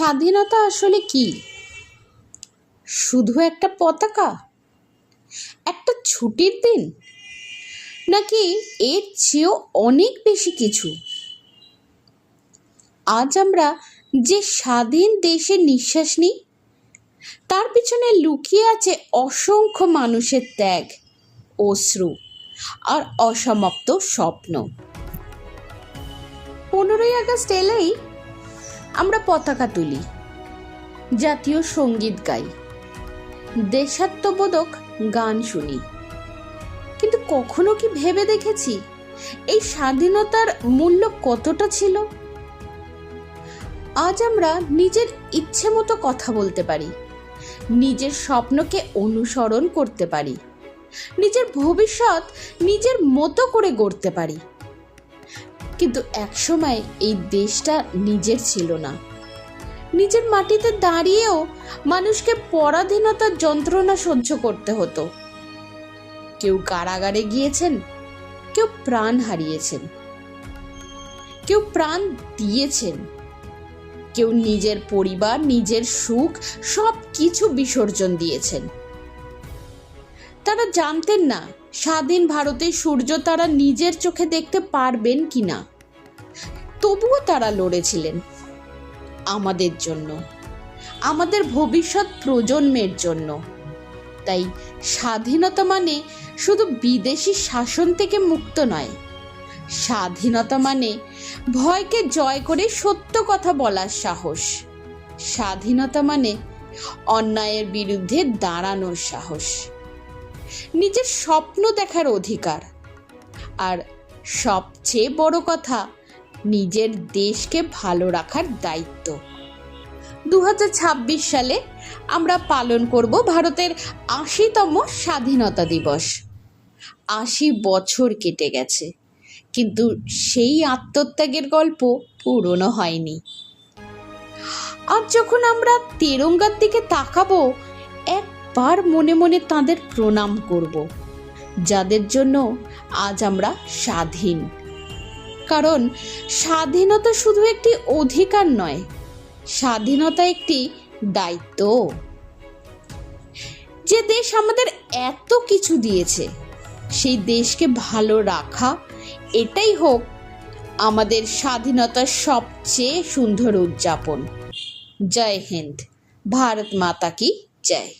স্বাধীনতা আসলে কি? শুধু একটা পতাকা, একটা ছুটির দিন, নাকি এর চেয়েও অনেক বেশি কিছু? আজ আমরা যে স্বাধীন দেশে নিঃশ্বাস নিই, তার পিছনে লুকিয়ে আছে অসংখ্য মানুষের ত্যাগ, অশ্রু আর অসমাপ্ত স্বপ্ন। 15ই আগস্ট এলেই আমরা পতাকা তুলি, জাতীয় সঙ্গীত গাই, দেশাত্মবোধক গান শুনি। কিন্তু কখনো কি ভেবে দেখেছি এই স্বাধীনতার মূল্য কতটা ছিল? আজ আমরা নিজের ইচ্ছে মতো কথা বলতে পারি, নিজের স্বপ্নকে অনুসরণ করতে পারি, নিজের ভবিষ্যৎ নিজের মতো করে গড়তে পারি। কিন্তু একসময় এই দেশটা নিজের ছিল না। নিজের মাটিতে দাঁড়িয়েও মানুষকে পরাধীনতার যন্ত্রণা সহ্য করতে হতো। কেউ কারাগারে গিয়েছেন, কেউ প্রাণ হারিয়েছেন, কেউ প্রাণ দিয়েছেন, কেউ নিজের পরিবার, নিজের সুখ সব কিছু বিসর্জন দিয়েছেন। তারা জানতেন না স্বাধীন ভারতের সূর্য তারা নিজের চোখে দেখতে পারবেন কিনা। তবুও তারা লড়েছিলেন আমাদের জন্য, আমাদের ভবিষ্যৎ প্রজন্মের জন্য। তাই স্বাধীনতা মানে শুধু বিদেশি শাসন থেকে মুক্ত নয়, স্বাধীনতা মানে ভয়কে জয় করে সত্য কথা বলার সাহস। স্বাধীনতা মানে অন্যায়ের বিরুদ্ধে দাঁড়ানোর সাহস, নিজের স্বপ্ন দেখার অধিকার, আর সবচেয়ে বড় কথা, নিজের দেশকে ভালো রাখার দায়িত্ব। 2026 সালে আমরা পালন করব ভারতের 80তম স্বাধীনতা দিবস। 80 বছর কেটে গেছে, কিন্তু সেই আত্মত্যাগের গল্প পুরনো হয়নি। আজ যখন আমরা তেরঙ্গার দিকে তাকাবো, একবার মনে মনে তাদের প্রণাম করব, যাদের জন্য আজ আমরা স্বাধীন। কারণ স্বাধীনতা শুধু একটি অধিকার নয়, স্বাধীনতা একটি দায়িত্ব। যে দেশ আমাদের এত কিছু দিয়েছে, সেই দেশকে ভালো রাখা, এটাই হোক আমাদের স্বাধীনতার সবচেয়ে সুন্দর উদযাপন। জয় হিন্দ, ভারত মাতা কি জয়।